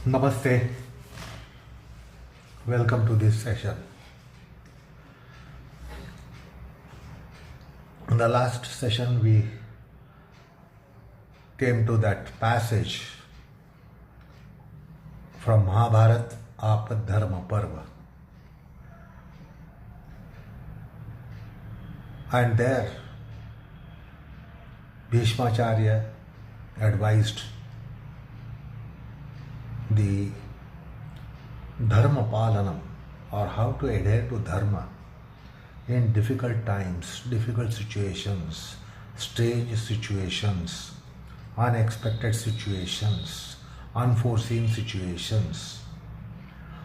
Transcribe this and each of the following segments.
Namaste. Welcome to this session. In the last session, we came to that passage from Mahabharata Bishmacharya. And there, Bhishmacharya advised the Dharma Paalanam, or how to adhere to Dharma in difficult times, difficult situations, strange situations, unexpected situations, unforeseen situations.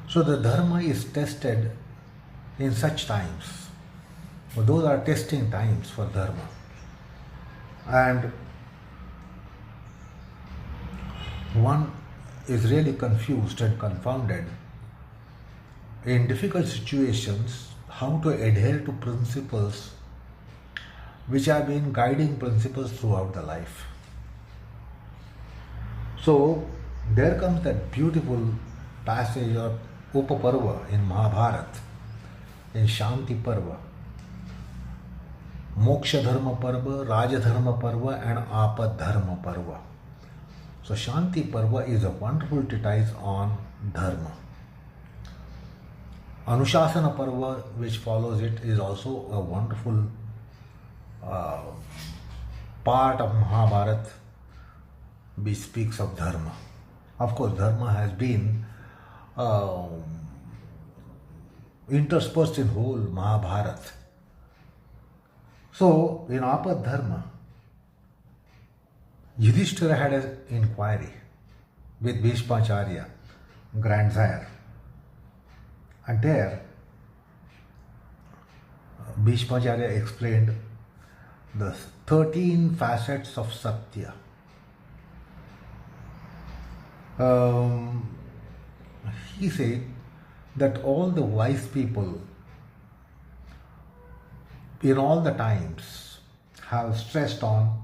So the Dharma is tested in such times. Those are testing times for Dharma. And one is really confused and confounded in difficult situations how to adhere to principles which have been guiding principles throughout the life. So there comes that beautiful passage of Upaparva in Mahabharata, in Shanti Parva, Moksha Dharma Parva, Raja Dharma Parva and Dharma Parva. So Shanti Parva is a wonderful treatise on Dharma. Anusasana Parva, which follows it, is also a wonderful part of Mahabharata which speaks of Dharma. Of course, Dharma has been interspersed in whole Mahabharata. So, in Dharma, Yudhishthira had an inquiry with Bhishmacharya, grandsire. And there, Bhishmacharya explained the 13 facets of Satya. He said that all the wise people in all the times have stressed on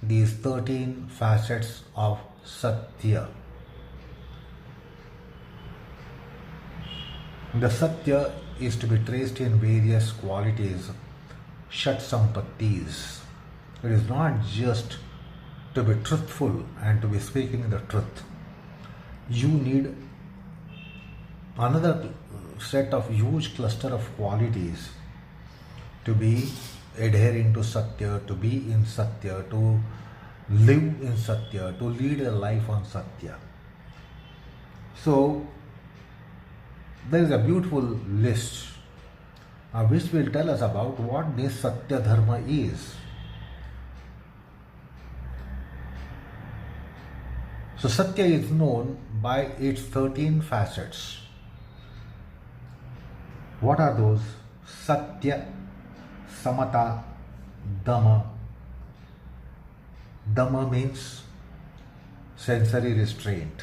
these 13 facets of Satya. The Satya is to be traced in various qualities, Shat Sampattis. It is not just to be truthful and to be speaking the truth. You need another set of huge cluster of qualities to be adhering to Satya, to be in Satya, to live in Satya, to lead a life on Satya. So, there is a beautiful list which will tell us about what this Satya Dharma is. So, Satya is known by its 13 facets. What are those? Satya, Samataa, Dama. Dama means sensory restraint,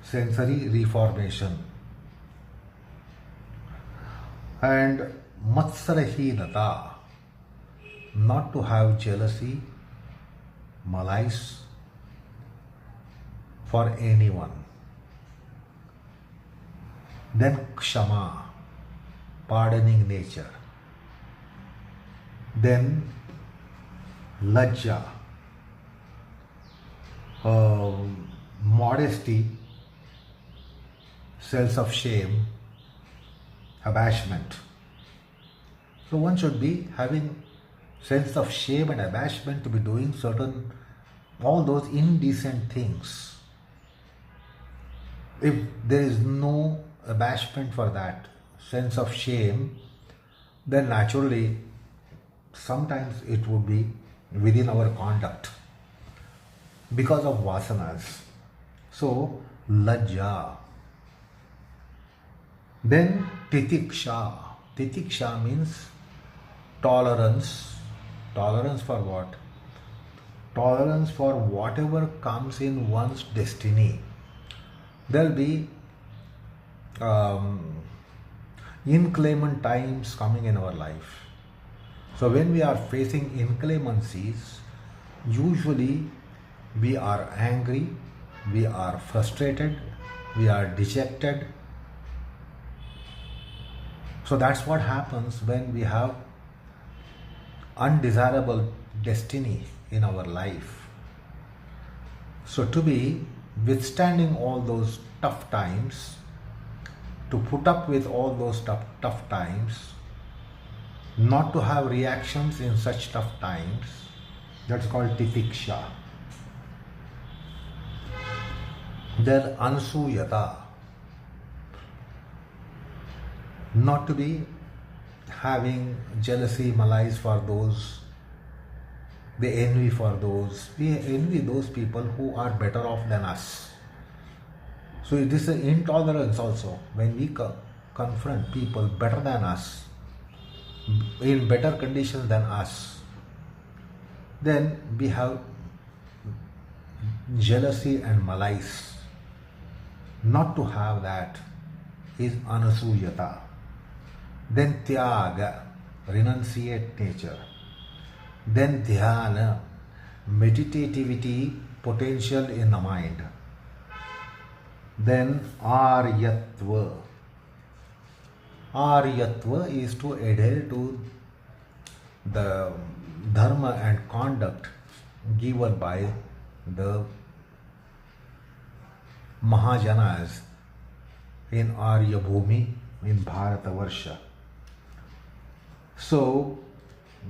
sensory reformation. And Matsarahinataa, not to have jealousy, malice for anyone. Then Kshamaa, pardoning nature. Then Lajjaa, modesty, sense of shame, abashment. So one should be having sense of shame and abashment to be doing certain, all those indecent things. If there is no abashment for that, sense of shame, then naturally sometimes it would be within our conduct because of vasanas. So, Lajjaa. Then Titikshaa. Titikshaa means tolerance. Tolerance for what? Tolerance for whatever comes in one's destiny. There will be inclement times coming in our life. So when we are facing inclemencies, usually we are angry, we are frustrated, we are dejected. So that's what happens when we have undesirable destiny in our life. So to be withstanding all those tough times, to put up with all those tough times, not to have reactions in such tough times, that's called Titikshaa. Then Anasuyataa, not to be having jealousy, malice for those, the envy for those. We envy those people who are better off than us. So this is intolerance also. When we confront people better than us, in better conditions than us, then we have jealousy and malice. Not to have that is Anasuyataa. Then Tyaag, renunciate nature. Then Dhyaana, meditativity, potential in the mind. Then Aaryatva. Aaryatva is to adhere to the dharma and conduct given by the Mahajanas in Arya Bhumi, in Bharatavarsha. So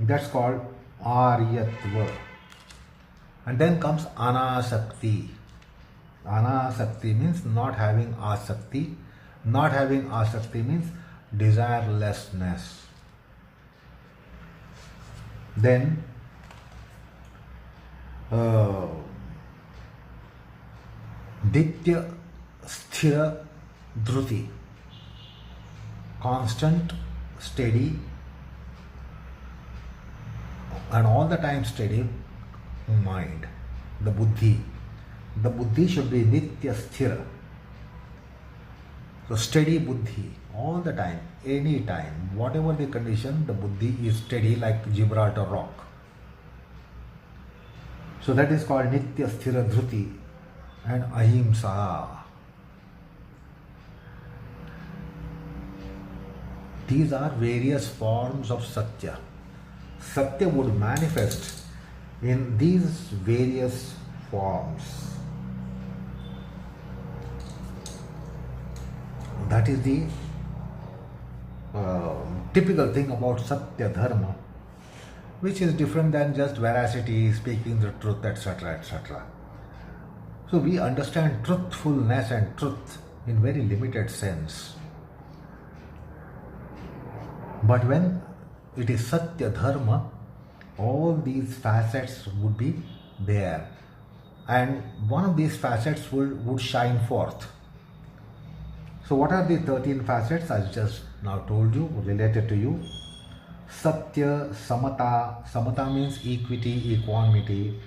that's called Aaryatva. And then comes Anaasakti. Anaasakti means not having asakti. Not having asakti means desirelessness. Then Nitya-sthira Dhruti, constant, steady, and all the time steady mind, the buddhi. The buddhi should be Nitya-sthira. So steady buddhi, all the time, any time, whatever the condition, the buddhi is steady like Gibraltar rock. So that is called Nitya-sthira Dhruti and Ahimsa. These are various forms of Satya. Satya would manifest in these various forms. That is the typical thing about Satya Dharma, which is different than just veracity, speaking the truth, etc., etc. So we understand truthfulness and truth in very limited sense. But when it is Satya Dharma, all these facets would be there. And one of these facets would shine forth. So what are the 13 facets? I just now told you, related to you. Satya, Samataa. Samataa means equity, equanimity.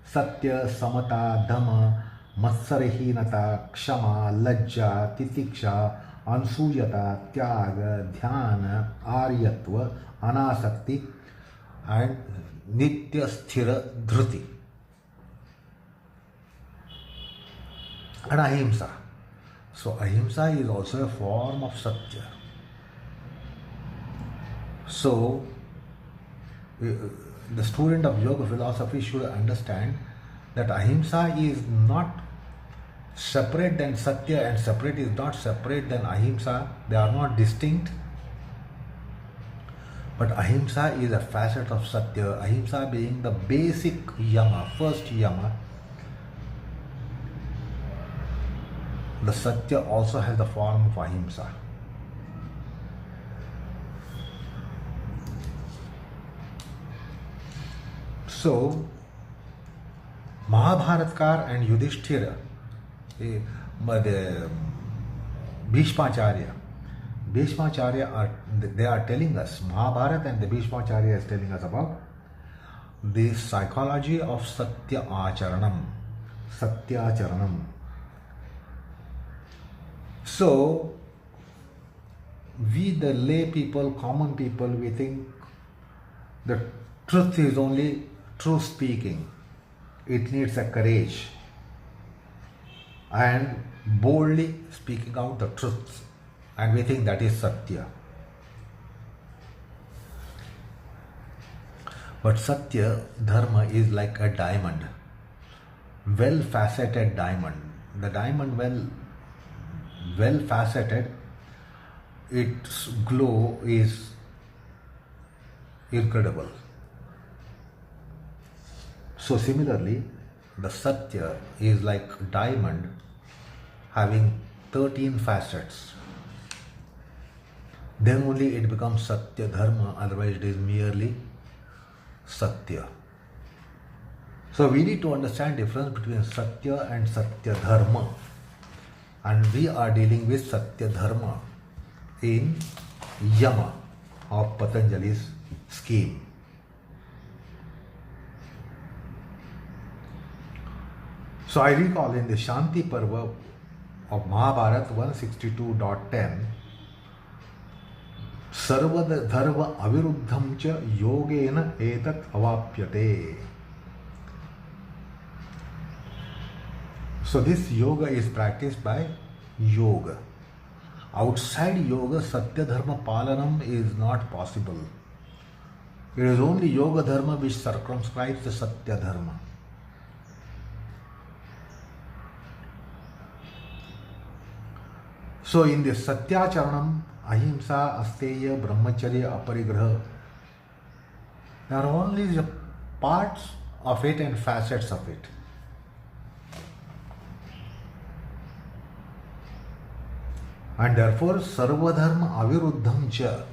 Satya, Samataa, Dama, Matsarahinataa, Kshamaa, Lajjaa, Titikshaa, Anasuyataa, Tyaag, Dhyaana, Aaryatva, Anaasakti, and Nitya-sthira Dhruti. And Ahimsa. So Ahimsa is also a form of Satya. So the student of yoga philosophy should understand that Ahimsa is not separate than Satya, and separate is not separate than Ahimsa. They are not distinct. But Ahimsa is a facet of Satya. Ahimsa being the basic Yama, first Yama. The Satya also has the form of Ahimsa. So, Mahabharatkar and Yudhishthira, the Bhishmacharya, they are telling us, Mahabharata and the Bhishmacharya is telling us about the psychology of Satyacharanam. So, we the lay people, common people, we think the truth is only truth speaking. It needs a courage. and boldly speaking out the truth, and we think that is Satya. But Satya Dharma is like a diamond, well faceted diamond. The diamond, well faceted, its glow is incredible. So similarly, the Satya is like diamond having 13 facets. Then only it becomes Satya Dharma, otherwise it is merely Satya. So we need to understand difference between Satya and Satya Dharma, and we are dealing with Satya Dharma in Yama of Patanjali's scheme. So I recall in the Shanti Parva of Mahabharata 162.10, Sarva dharma aviruddham cha yogena etat avapyate. So this yoga is practiced by yoga. Outside yoga, Satyadharma Paalaaayam is not possible. It is only yoga dharma which circumscribes the Satya Dharma. So in the Satyacharanam, Ahimsa, Asteya, Brahmacharya, Aparigraha, there are only the parts of it and facets of it. And therefore, Sarvadharma Aviruddham Cha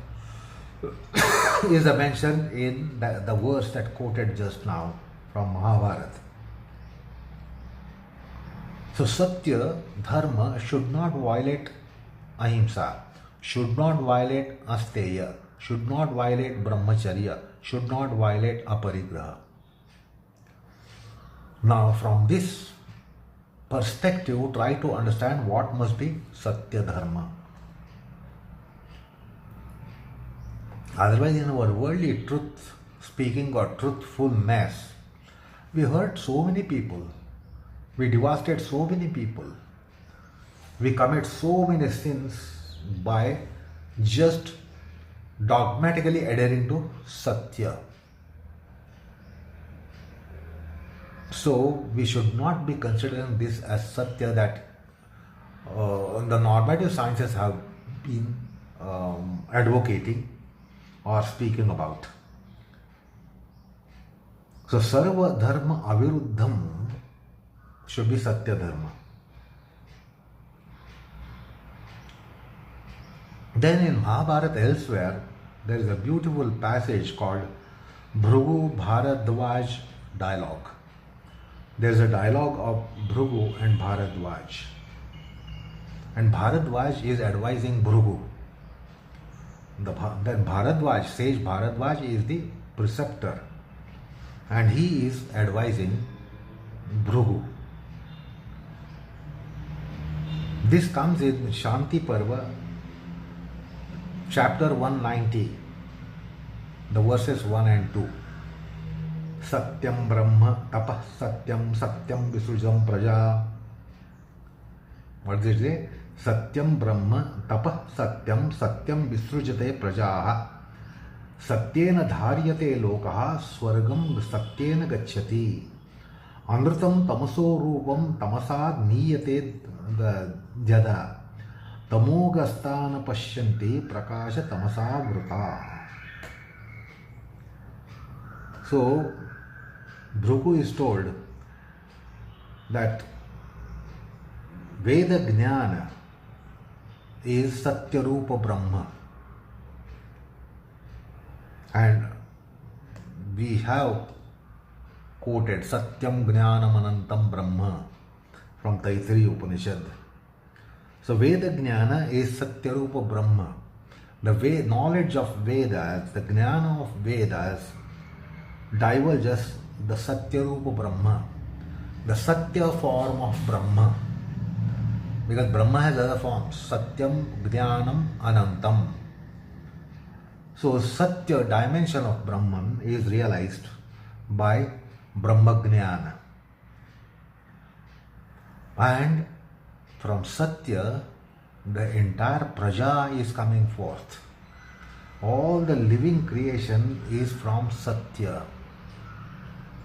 is mentioned in the verse that quoted just now from Mahabharata. So Satya Dharma should not violate Ahimsa, should not violate Asteya, should not violate Brahmacharya, should not violate Aparigraha. Now from this perspective, try to understand what must be Satya Dharma. Otherwise, in our worldly truth speaking or truthfulness, we hurt so many people, we devastate so many people, we commit so many sins by just dogmatically adhering to Satya. So we should not be considering this as Satya that the normative sciences have been advocating or speaking about. So Sarva Dharma Aviruddham should be Satya Dharma. Then in Mahabharata elsewhere, there is a beautiful passage called Brighu Bharadwaja dialogue. There is a dialogue of Brighu and Bharadwaja. And Bharadwaja is advising Brighu. Then Bharadwaja, sage Bharadwaja is the preceptor, and he is advising Brighu. This comes in Shanti Parva, chapter 190, the verses 1 and 2. Satyam Brahma Tapah Satyam Satyam Visrujam Praja. What does it say? Satyam Brahma Tapah Satyam Satyam Visrujate Prajaha Satyena Dharyate Lokaha Swargam Satyena Gacchati Amritam Tamaso Rupam Tamasad Niyate Jada Tamogastana Pashyanti Prakasha Tamasa Vrita. So Brighu is told that Vedajnyana is Satyarupa Brahma, and we have quoted Satyam Jnanam Anantam Brahma from Taittiriya Upanishad. So Vedajnyana is Satyarupa Brahma. The knowledge of Vedas, the Jnana of Vedas diverges the Satyarupa Brahma, the Satya form of Brahma. Because Brahma has other forms, Satyam, Jnanam, Anantam. So Satya dimension of Brahman is realized by Brahma Jnana. And From Satya, the entire praja is coming forth. All the living creation is from Satya.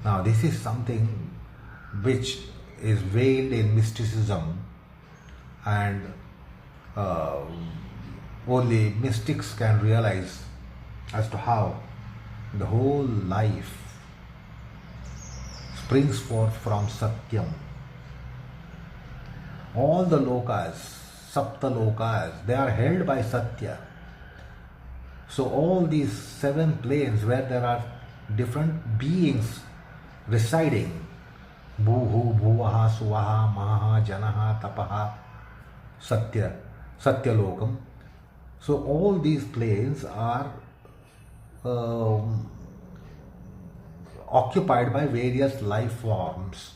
Now this is something which is veiled in mysticism, and only mystics can realize as to how the whole life springs forth from Satyam. All the lokas, Sapta lokas, they are held by Satya. So all these 7 planes where there are different beings residing, Bhuhu, Bhuvaha, Suvaha, Maha, Janaha, Tapaha, Satya, Satyalokam. So all these planes are occupied by various life forms.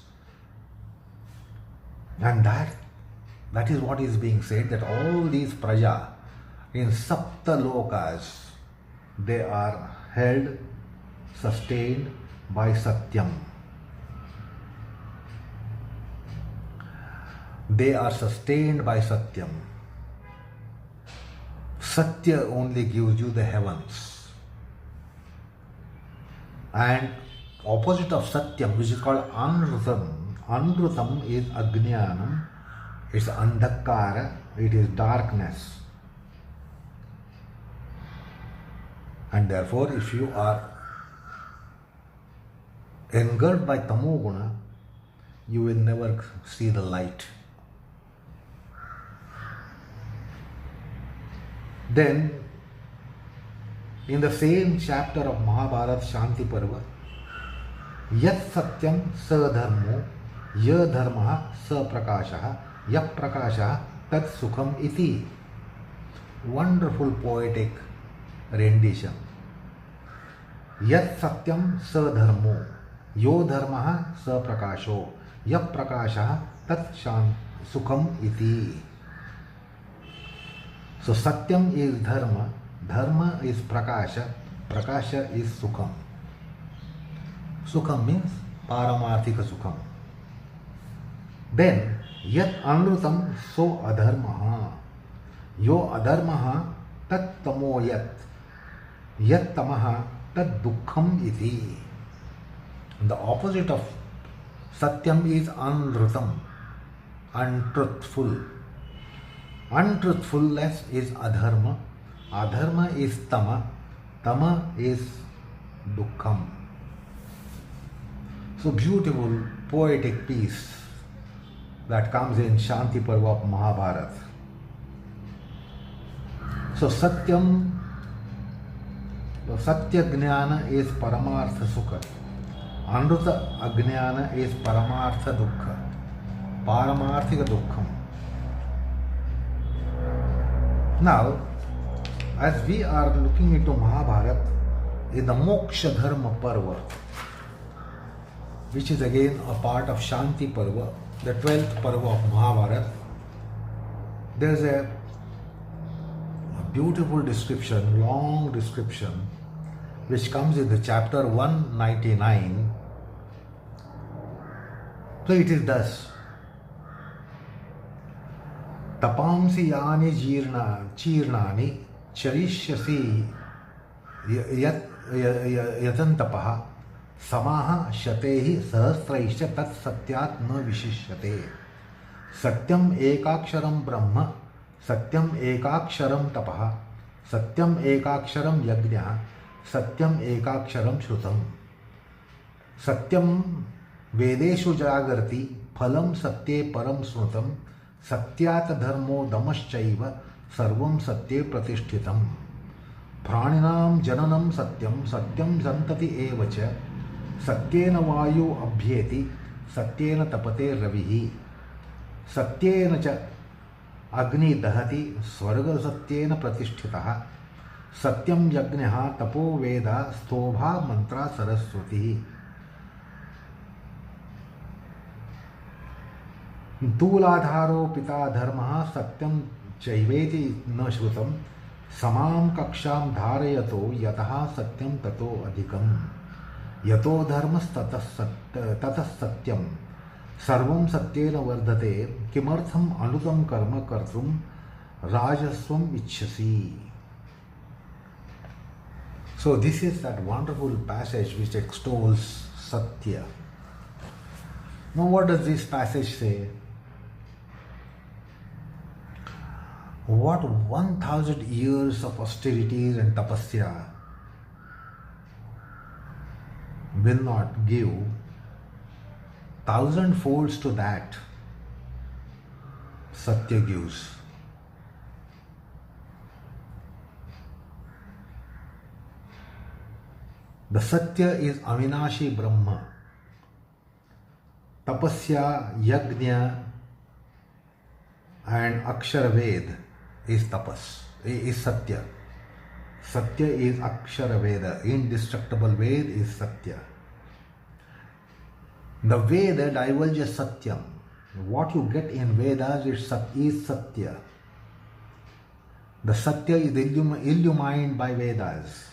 And that is what is being said, that all these praja in Sapta Lokas, they are held, sustained by Satyam. They are sustained by Satyam. Satya only gives you the heavens. And opposite of Satyam, which is called Anrutam. Anrutam is Ajnanam, it's Andhakara, it is darkness. And therefore, if you are engulfed by Tamoguna, you will never see the light. Then, in the same chapter of Mahabharata Shanti Parva, Yat Satyam Sa Dharmo, Ya Dharma Sa Prakasha, Yak Prakasha Tat Sukham Iti. Wonderful poetic rendition. Yat Satyam Sa Dharmo, Yo Dharma Sa Prakasho, Yak Prakasha Tat Sukham Iti. So Satyam is Dharma, Dharma is Prakasha, Prakasha is Sukham. Sukham means Paramarthika Sukham. Then, Yat Anrutam So Adharmaha, Yo Adharmaha Tat Tamo Yat, Yat Tamaha Tat Dukkham Iti. The opposite of Satyam is Anrutam, untruthful. Untruthfulness is Adharma, Adharma is Tama, Tama is Dukkham. So beautiful poetic piece that comes in Shanti Parva of Mahabharata. So Satyam, Satya Jnana is Paramartha Sukha, Anruta Ajnana is Paramartha Dukkha, Paramarthika Dukkham. Now, as we are looking into Mahabharata, in the Moksha Dharma Parva, which is again a part of Shanti Parva, the 12th Parva of Mahabharata, there is a beautiful description, long description, which comes in the chapter 199. So it is thus. Tapamsi yani chirnani charishyasi yatantapaha samaha shatehi sahasraisha tat satyat na vishishyate. Satyam ekaksharam brahma, satyam ekaksharam tapaha, satyam ekaksharam yajna, satyam ekaksharam shrutam. Satyam vedeshu jagarti phalam satye param snutam. Satyat dharmo damaschaiva sarvam satye pratishtitam. Praninam jananam satyam satyam santati evacha. Satyena vayu abhyeti satyena tapate ravihi. Satyena cha agni dahati swarga satyena pratishtitaha. Satyam yajnaha tapo veda stobha mantra saraswati. Tuladharo pita dharma satyam chaiveti na shrutam samam kaksham dharayato yataha satyam tato adhikam yato dharmas tatas satyam Sarvam satyena vardhate kimartham anutam karma kartum rajasvam ichhasi. So this is that wonderful passage which extols Satya. Now what does this passage say? What 1000 years of austerities and tapasya will not give 1000 folds to that Satya gives. The Satya is Avinashi Brahma. Tapasya, Yajna and Akshara Ved is tapas, is Satya. Satya is Akshara Veda, indestructible Ved is Satya. The Veda divulges Satyam. What you get in Vedas is Satya. The Satya is illumined by Vedas.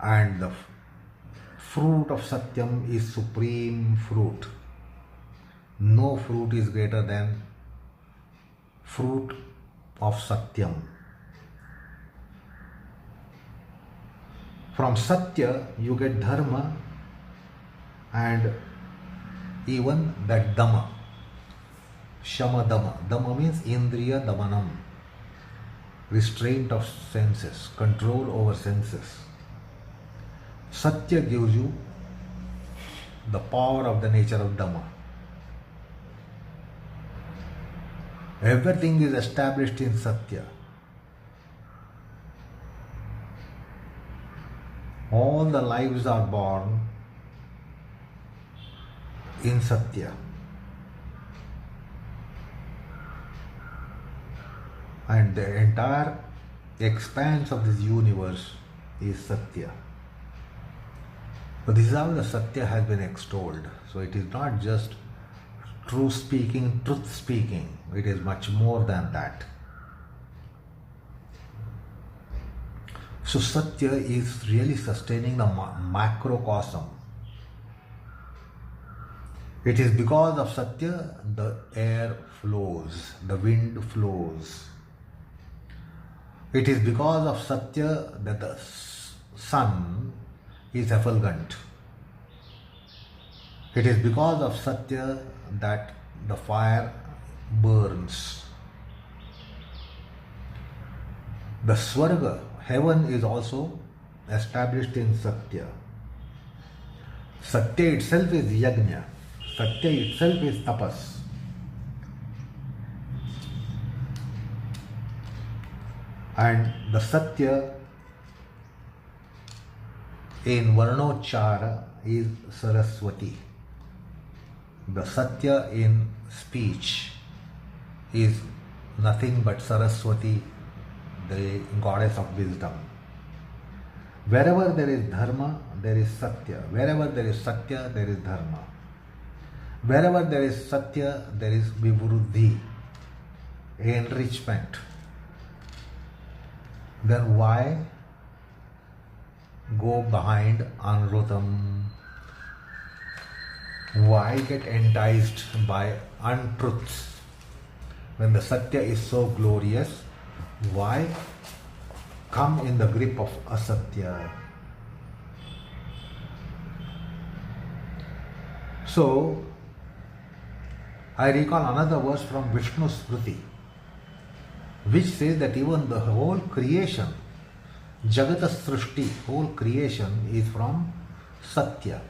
And the fruit of Satyam is supreme fruit. No fruit is greater than fruit of Satyam. From Satya you get Dharma and even that Dama. Shama Dama. Dama means Indriya Damanam. Restraint of senses, control over senses. Satya gives you the power of the nature of Dhamma. Everything is established in Satya. All the lives are born in Satya. And the entire expanse of this universe is Satya. But this is how the Satya has been extolled. So it is not just truth speaking, it is much more than that. So Satya is really sustaining the macrocosm. It is because of Satya the air flows, the wind flows. It is because of Satya that the sun is effulgent. It is because of Satya that the fire burns. The Swarga, heaven, is also established in Satya. Satya itself is Yajna. Satya itself is Tapas. And the Satya in Varnochara is Saraswati. The Satya in speech is nothing but Saraswati, the goddess of wisdom. Wherever there is Dharma, there is Satya. Wherever there is Satya, there is Dharma. Wherever there is Satya, there is Vivruddhi, enrichment. Then why go behind Anrutam? Why get enticed by untruths? When the Satya is so glorious, why come in the grip of Asatya? So, I recall another verse from Vishnu Smriti, which says that even the whole creation, Jagata Srishti, whole creation is from Satya.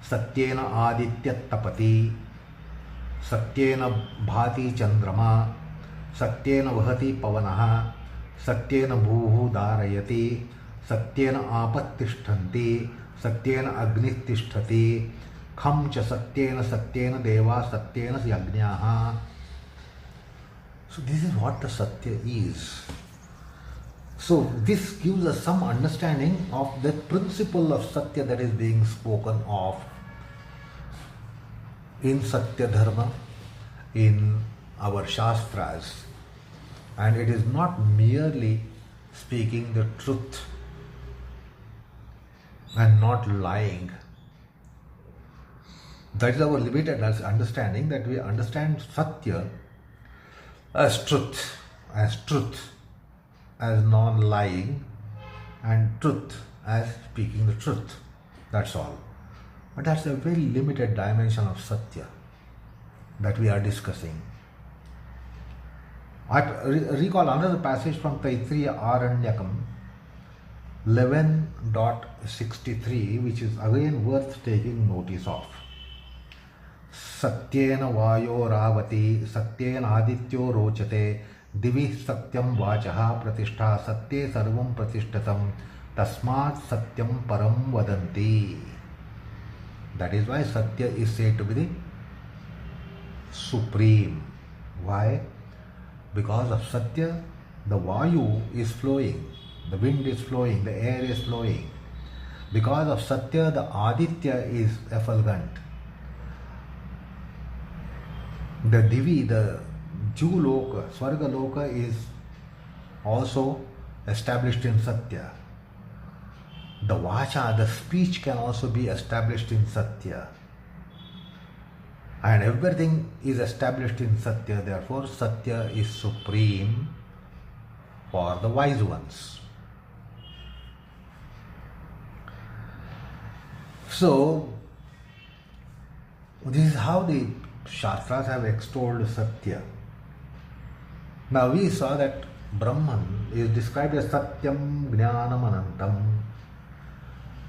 Satyena Aditya Tapati, Satyena Bhati Chandrama, Satyena Vahati Pavanaha, Satyena Bhuhu Dharayati, Satyena Apattishtanti, Satyena Agnitishthati, Kham cha Satyena Deva, Satyena Yagnyaha. So this is what the Satya is. So this gives us some understanding of the principle of Satya that is being spoken of in Satya Dharma, in our Shastras. And it is not merely speaking the truth and not lying. That is our limited understanding, that we understand Satya as truth, as non-lying, and truth as speaking the truth. That's all. But that's a very limited dimension of Satya that we are discussing. I recall another passage from Taittiriya Aranyakam 11.63, which is again worth taking notice of. Satyena vayo ravati, satyena adityo rochate, divi satyam vachaha pratishtha, satye sarvam pratishtatam, tasmat satyam param vadanti. That is why Satya is said to be the supreme. Why? Because of Satya, the Vayu is flowing, the wind is flowing, the air is flowing. Because of Satya, the Aditya is effulgent. The Divi, the Loka, Swarga Loka is also established in Satya. The Vacha, the speech, can also be established in Satya. And everything is established in Satya, therefore Satya is supreme for the wise ones. So, this is how the Shastras have extolled Satya. Now we saw that Brahman is described as Satyam Jnanam Anantam.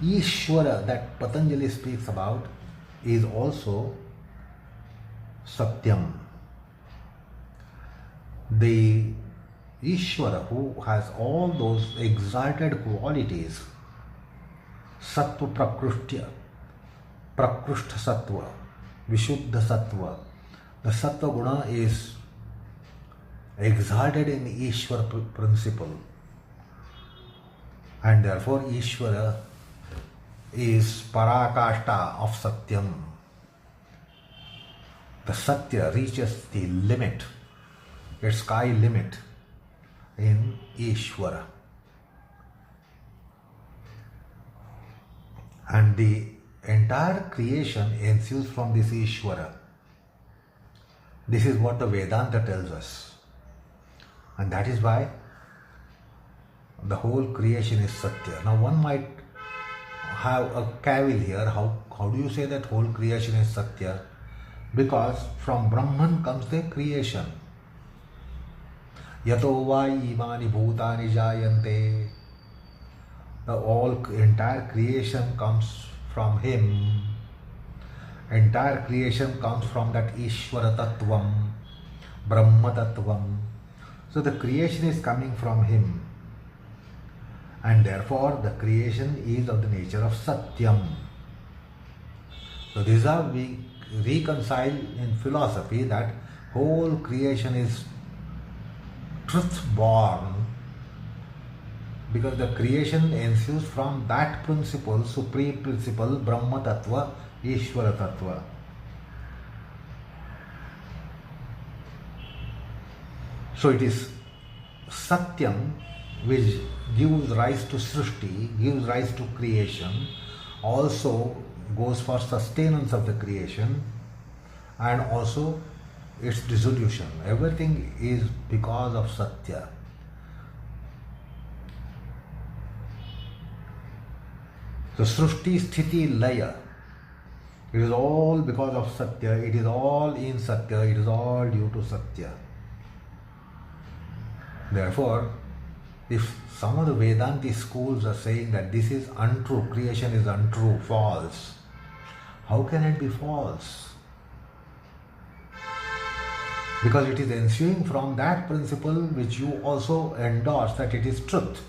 Ishvara that Patanjali speaks about is also Satyam. The Ishvara who has all those exalted qualities, Sattva Prakruštya, Prakrušta Sattva, Vishuddha Sattva. The Sattva Guna is exalted in the Ishvara principle, and therefore Ishvara is Parakashta of Satyam. The Satya reaches the limit, its sky limit in Ishvara. And the entire creation ensues from this Ishvara. This is what the Vedanta tells us. And that is why the whole creation is Satya. Now one might have a cavil here. How do you say that whole creation is Satya? Because from Brahman comes the creation. Yato va imani bhutani jayante. The entire creation comes from him. Entire creation comes from that Ishvara Tattvam, Brahma Tattvam. So the creation is coming from him. And therefore the creation is of the nature of Satyam. So this is how we reconcile in philosophy that whole creation is truth born, because the creation ensues from that principle, supreme principle, Brahma Tattva, Ishvara Tattva. So it is Satyam which gives rise to Srishti, gives rise to creation, also goes for sustenance of the creation, and also its dissolution. Everything is because of Satya. So Srishti, Sthiti, Laya, it is all because of Satya, it is all in Satya, it is all due to Satya. Therefore, if some of the Vedanti schools are saying that this is untrue, creation is untrue, false, how can it be false? Because it is ensuing from that principle which you also endorse that it is truth.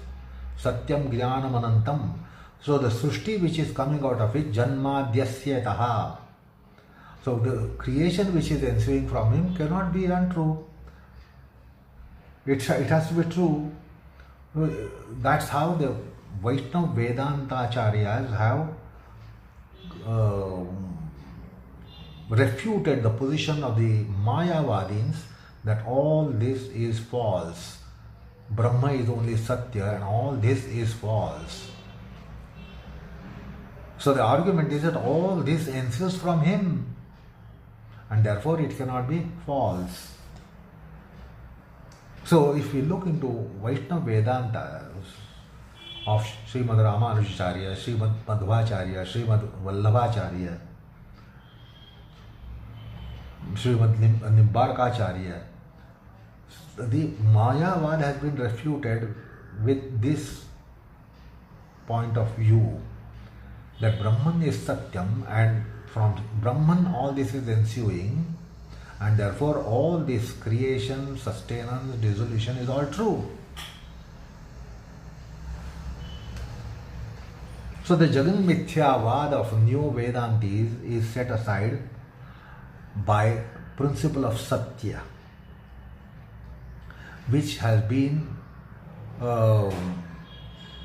Satyam Jnanam Anantam. So the Srishti which is coming out of it, Janmadhyasya. So the creation which is ensuing from him cannot be untrue. It has to be true. That's how the Vaishnava Vedantacharyas have refuted the position of the Mayavadins that all this is false. Brahma is only Satya and all this is false. So the argument is that all this ensues from him, and therefore it cannot be false. So if we look into Vaishnava Vedanta of Srimad Ramanujacharya, Srimad Madhvacharya, Srimad Vallabhacharya, Srimad Nimbarkacharya, the Mayavad has been refuted with this point of view, that Brahman is Satyam, and from Brahman all this is ensuing, and therefore all this creation, sustenance, dissolution is all true. So the Jagan Mithyavad of new Vedantis is set aside by principle of Satya, which has been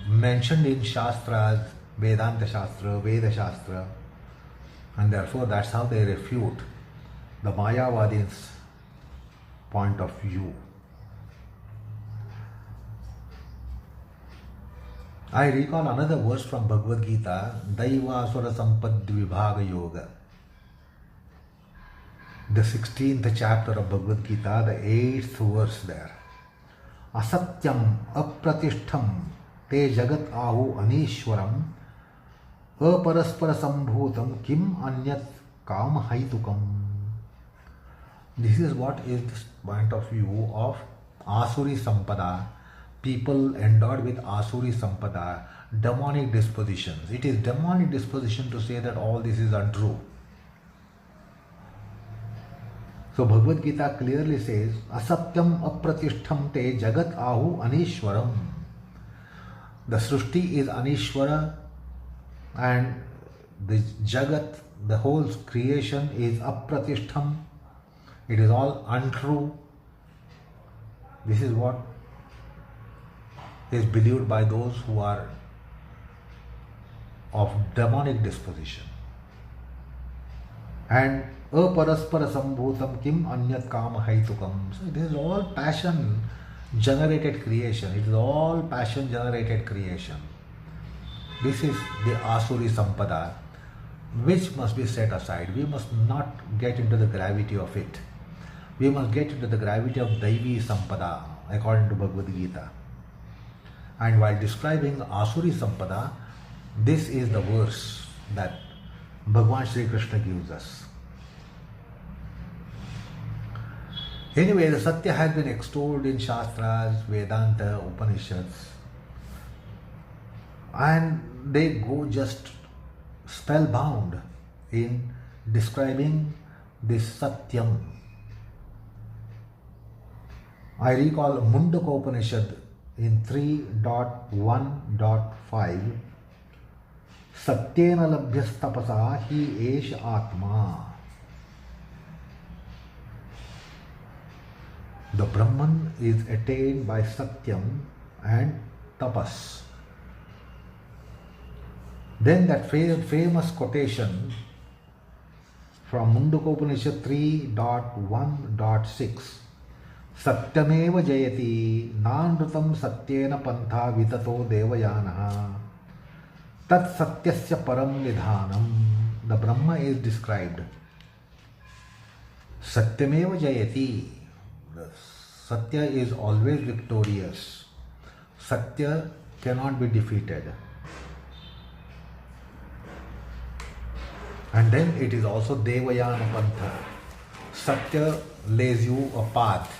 mentioned in Shastras, Vedanta Shastra, Veda Shastra, and therefore that's how they refute the Mayavadins' point of view. I recall another verse from Bhagavad Gita, Daivasura Sampad Vibhaga Yoga. The 16th chapter of Bhagavad Gita, the 8th verse there. Asatyam apratishtham te jagat ahu anishwaram aparaspara sambhutam kim anyat kamahaitukam. This is what is the point of view of Asuri Sampada, people endowed with Asuri Sampada, demonic dispositions. It is demonic disposition to say that all this is untrue. So Bhagavad Gita clearly says, Asatyam apratishtham te jagat ahu anishwaram. The Srushti is Anishwara, and the Jagat, the whole creation, is apratishtham. It is all untrue. This is what is believed by those who are of demonic disposition. And aparaspara sambhutam kim anyat kama haitukam. So this is all passion generated creation. It is all passion generated creation. This is the Asuri Sampada, which must be set aside. We must not get into the gravity of it. We must get into the gravity of Daivi Sampada, according to Bhagavad Gita. And while describing Asuri Sampada, this is the verse that Bhagavan Sri Krishna gives us. Anyway, the Satya has been extolled in Shastras, Vedanta, Upanishads, and they go just spellbound in describing this Satyam. I recall Mundaka Upanishad in 3.1.5, Satyena labhyastapasa hi esh atma. The Brahman is attained by Satyam and Tapas. Then that famous quotation from Mundaka Upanishad 3.1.6, Satyameva jayati nanrutam satyena pantha vitato devayanaha tat satyasya param nidhanam. The Brahma is described. Satyameva jayati. The Satya is always victorious. Satya cannot be defeated. And then it is also Devayana Pantha. Satya lays you a path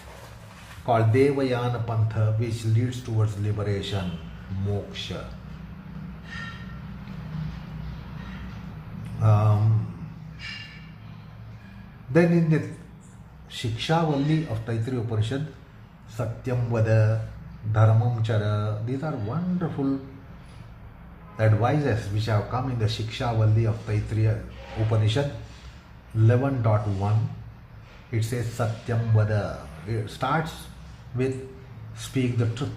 called Devayana Pantha, which leads towards liberation, moksha. Then in the Shikshavalli of Taittiriya Upanishad, Satyam Vada, Dharmam Chara, these are wonderful advices which have come in the Shikshavalli of Taittiriya Upanishad 11.1. It says Satyam Vada. It starts with speak the truth,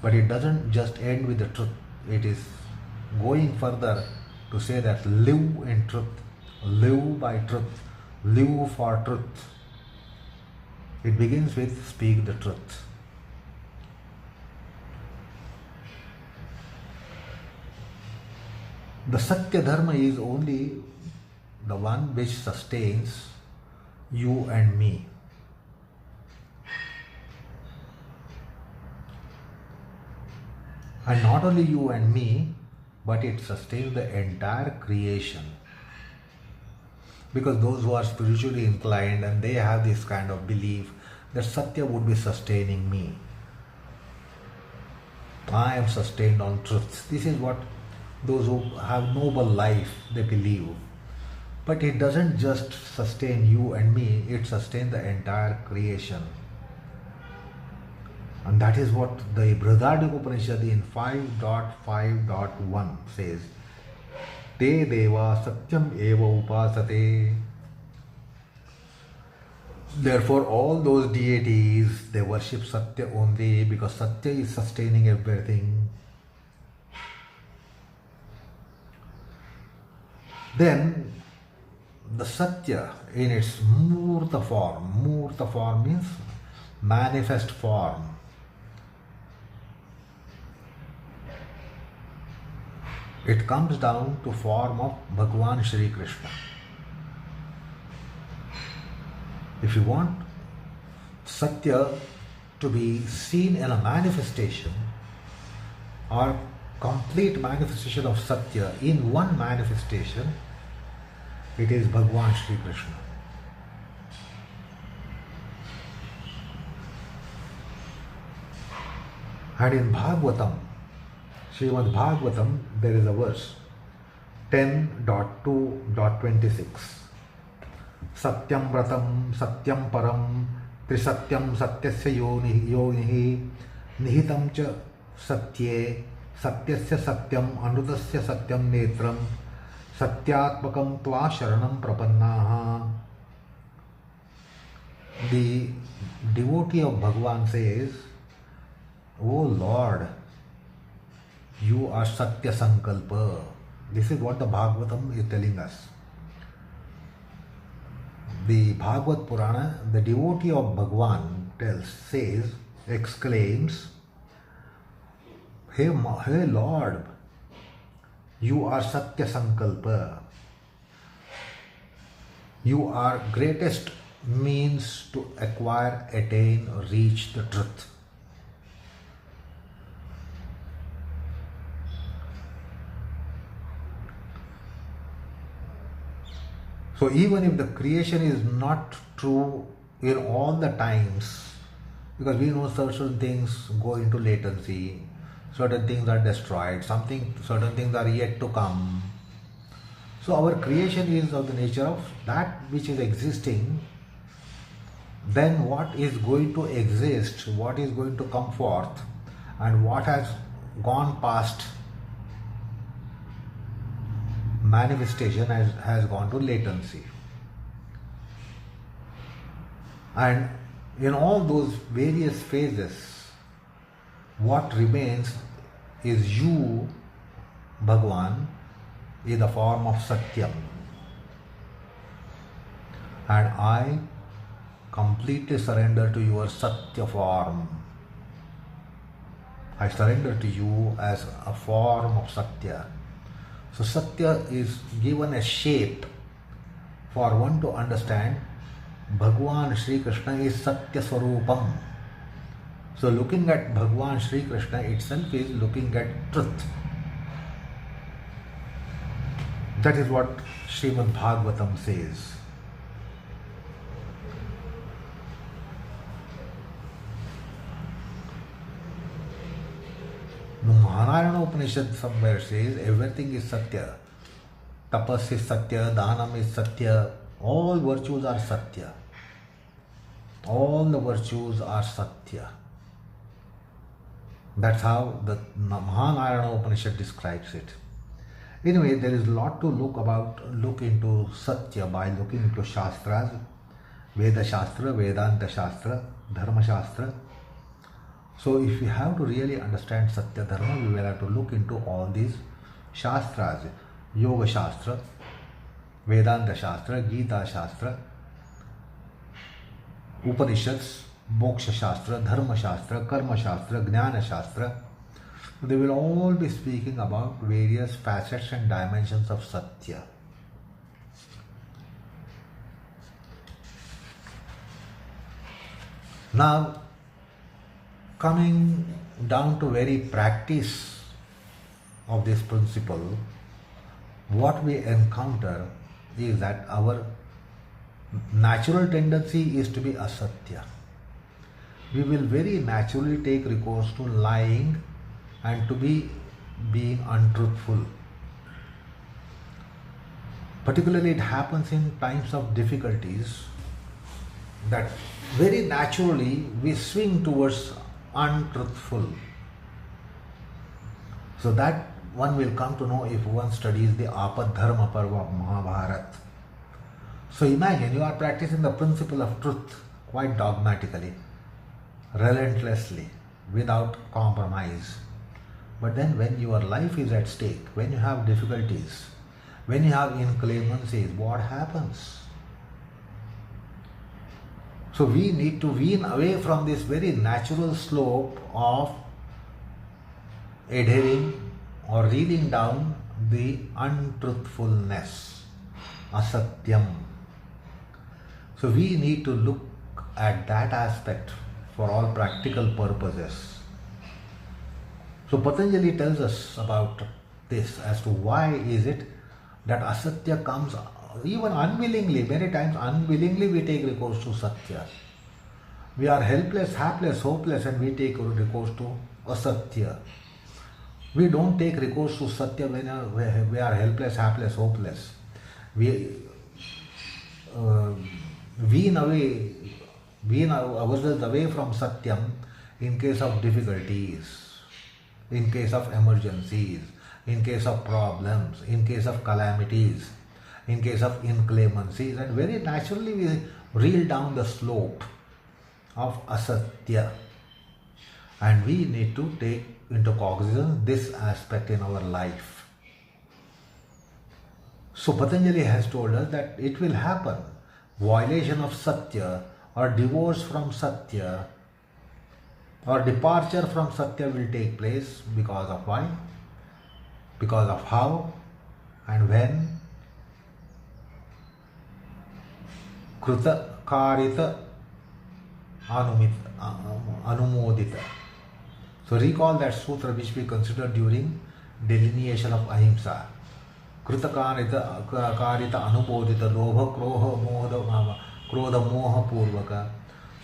but it doesn't just end with the truth. It is going further to say that live in truth, live by truth, live for truth. It begins with speak the truth. The Satya Dharma is only the one which sustains you and me. And not only you and me, but it sustains the entire creation. Because those who are spiritually inclined and they have this kind of belief that Satya would be sustaining me. I am sustained on truth. This is what those who have noble life, they believe. But it doesn't just sustain you and me, it sustains the entire creation. And that is what the Brihadanyaka Upanishad in 5.5.1 says. Te deva satyam eva upasate. Therefore all those deities, they worship Satya only because Satya is sustaining everything. Then the Satya in its Murta form means manifest form. It comes down to form of Bhagwan Shri Krishna. If you want Satya to be seen in a manifestation or complete manifestation of Satya in one manifestation, it is Bhagwan Shri Krishna. And in Bhagavatam, Srimad Bhagavatam, there is a verse 10.2.26. Satyam Vratam Satyam Param Trisatyam Satyasya Yonihi Nihitam Cha Satye Satyasya Satyam Anutasya Satyam Netram Satyatmakam Tva Sharanam Prapannaha. The devotee of Bhagavan says, O Lord, you are Satya Sankalpa. This is what the Bhagavatam is telling us. The Bhagavad Purana, the devotee of Bhagavan exclaims, Hey Lord, you are Satya Sankalpa. You are greatest means to acquire, attain, or reach the truth. So even if the creation is not true in all the times, because we know certain things go into latency, certain things are destroyed, certain things are yet to come. So our creation is of the nature of that which is existing, then what is going to exist, what is going to come forth, and what has gone past manifestation has gone to latency. And in all those various phases, what remains is you, Bhagavan, in the form of Satyam. And I completely surrender to your Satya form. I surrender to you as a form of Satya. So Satya is given a shape for one to understand Bhagwan Shri Krishna is Satya Swarupam. So looking at Bhagwan Shri Krishna itself is looking at truth. That is what Srimad Bhagavatam says. The Mahabharata Upanishad somewhere says everything is Satya. Tapas is Satya, Dhanam is Satya, all virtues are Satya. All the virtues are Satya. That's how the Mahabharata Upanishad describes it. Anyway, there is a lot to look into Satya by looking into Shastras, Veda Shastra, Vedanta Shastra, Dharma Shastra. So if we have to really understand Satya Dharma, we will have to look into all these Shastras, Yoga Shastra, Vedanta Shastra, Gita Shastra, Upanishads, Moksha Shastra, Dharma Shastra, Karma Shastra, Jnana Shastra, They will all be speaking about various facets and dimensions of Satya. Now, coming down to very practice of this principle, what we encounter is that our natural tendency is to be asatya. We will very naturally take recourse to lying and to be being untruthful. Particularly it happens in times of difficulties that very naturally we swing towards untruthful. So that one will come to know if one studies the Upaparva of Mahabharata. So imagine you are practicing the principle of truth quite dogmatically, relentlessly, without compromise. But then when your life is at stake, when you have difficulties, when you have inclemencies, what happens? So we need to wean away from this very natural slope of adhering or reading down the untruthfulness, asatyam. So we need to look at that aspect for all practical purposes. So Patanjali tells us about this as to why is it that asatya comes even unwillingly. Many times unwillingly we take recourse to satya. We are helpless, hapless, hopeless, and we take recourse to asatya. We don't take recourse to satya when we are helpless, hapless, hopeless. We wean ourselves away from satyam in case of difficulties, in case of emergencies, in case of problems, in case of calamities, in case of inclemencies, and very naturally we reel down the slope of asatya. And we need to take into cognizance this aspect in our life. So Patanjali has told us that it will happen. Violation of satya or divorce from satya or departure from satya will take place because of why? Because of how and when? Kruta karita anumodita. So recall that sutra which we considered during delineation of Ahimsa. Kruta karita anumodita lobha krodha moha purvaka.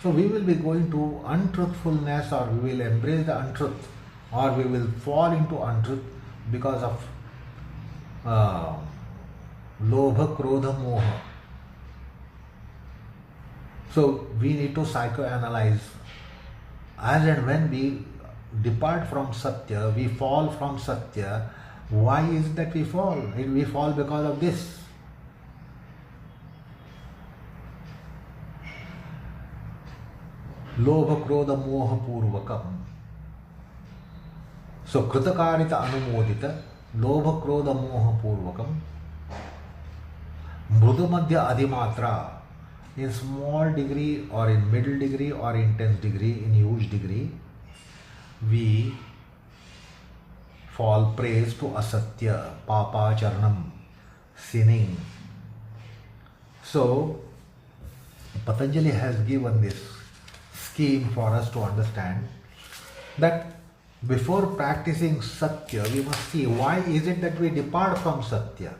So we will be going to untruthfulness, or we will embrace the untruth, or we will fall into untruth because of lobha krodha moha. So we need to psychoanalyze. As and when we depart from satya, we fall from satya. Why is it that we fall? We fall because of this. Lobha krodha moha purvakam. So kritakarita anumodita lobha krodha moha purvakam mrudamadhya adhimatra, in small degree or in middle degree or intense degree, in huge degree, we fall prey to asatya, papa charanam, sinning. So Patanjali has given this scheme for us to understand that before practicing satya, we must see why is it that we depart from satya.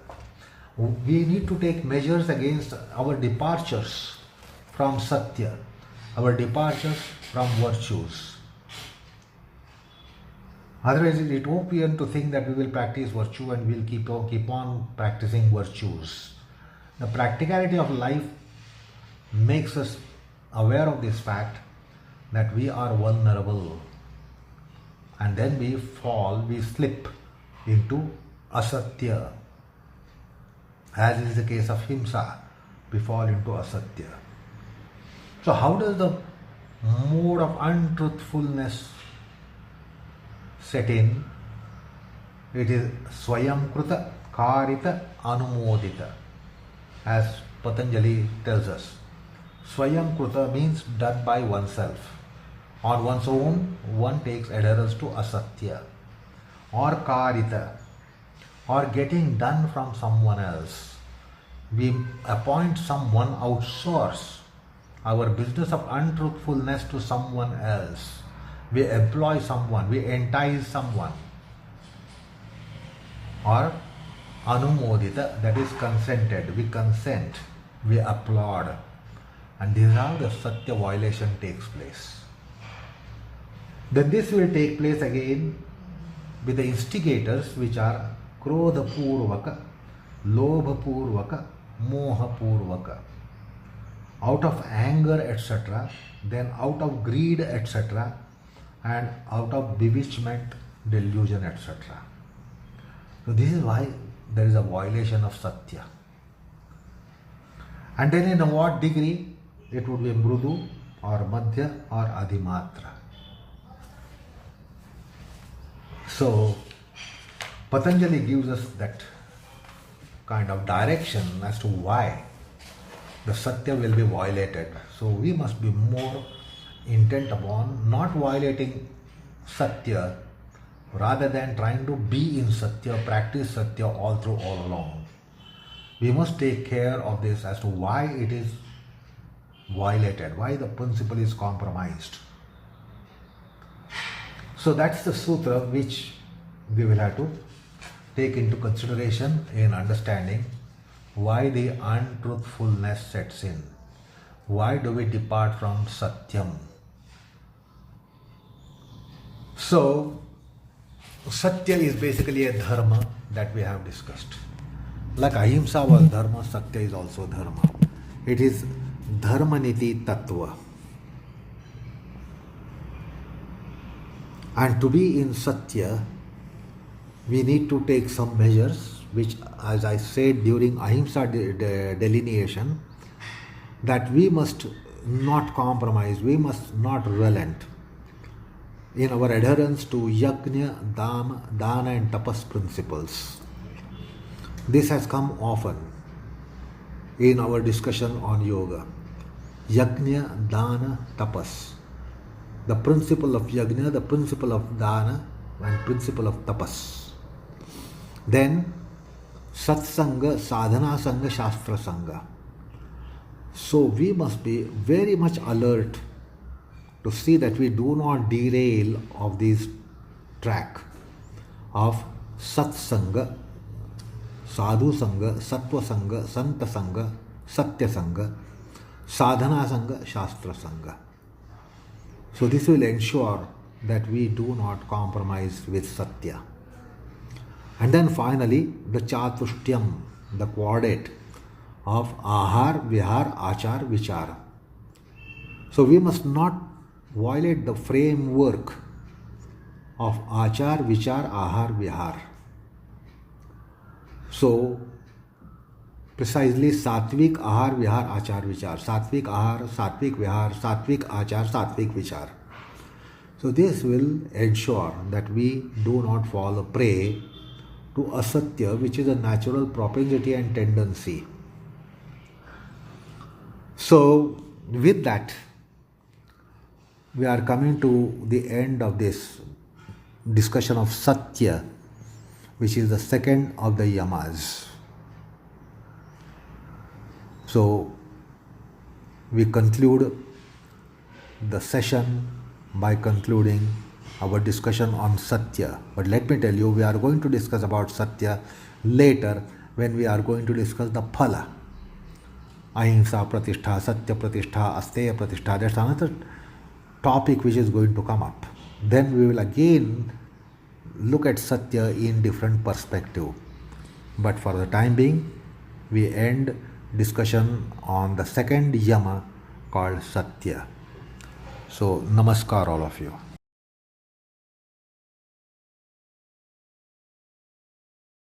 We need to take measures against our departures from satya, our departures from virtues. Otherwise, it won't be to think that we will practice virtue and we'll keep on practicing virtues. The practicality of life makes us aware of this fact that we are vulnerable, and then we slip into asatya. As is the case of himsa, we fall into asatya. So how does the mode of untruthfulness set in? It is swayam kruta karita anumodita, as Patanjali tells us. Swayam kruta means done by oneself. On one's own, one takes adherence to asatya. or karita or getting done from someone else. We appoint someone, outsource our business of untruthfulness to someone else. We employ someone, we entice someone. Or anumodita, that is consented, we consent, we applaud. And this is how the Satya violation takes place. Then this will take place again with the instigators, which are Krodha Purvaka, Lobha Purvaka, Moha Purvaka. Out of anger, etc., then out of greed, etc., and out of bewitchment, delusion, etc. So this is why there is a violation of Satya. And then in what degree? It would be Mrudu or Madhya or Adhimatra. So Patanjali gives us that kind of direction as to why the Satya will be violated. So we must be more intent upon not violating Satya rather than trying to be in Satya, practice Satya all through, all along. We must take care of this as to why it is violated, why the principle is compromised. So that's the sutra which we will have to take into consideration in understanding why the untruthfulness sets in. Why do we depart from Satyam? So, Satya is basically a dharma that we have discussed. Like Ahimsa was dharma, Satya is also dharma. It is dharmaniti tattva. And to be in Satya, we need to take some measures, which, as I said during Ahimsa delineation, that we must not compromise, we must not relent in our adherence to Yajna, Dama, Dhana and Tapas principles. This has come often in our discussion on yoga. Yajna, Dana, Tapas. The principle of Yajna, the principle of Dhana and principle of Tapas. Then Satsanga, Sadhana Sangha, Shastra Sangha. So we must be very much alert to see that we do not derail of this track of Satsanga, Sadhu Sangha, Sattva Sangha, Santa Sangha, Satya Sangha, Sadhana Sangha, Shastra Sangha. So this will ensure that we do not compromise with Satya. And then finally, the Chatushyam, the quadrate of Ahar, Vihar, Achar, Vichar. So we must not violate the framework of Achar, Vichar, Ahar, Vihar. So precisely Satvik, Ahar, Vihar, Achar, Vichar. Satvik, Ahar, Satvik, Vihar, Satvik, Achar, Satvik, Vichar. So this will ensure that we do not fall a prey to asatya, which is a natural propensity and tendency. So with that, we are coming to the end of this discussion of Satya, which is the second of the yamas. So we conclude the session by concluding our discussion on Satya. But let me tell you, we are going to discuss about Satya later when we are going to discuss the Phala. Ahimsa Pratishtha, Satya Pratishtha, Asteya Pratishtha. That's another topic which is going to come up. Then we will again look at Satya in different perspective. But for the time being, we end discussion on the second Yama called Satya. So, Namaskar all of you.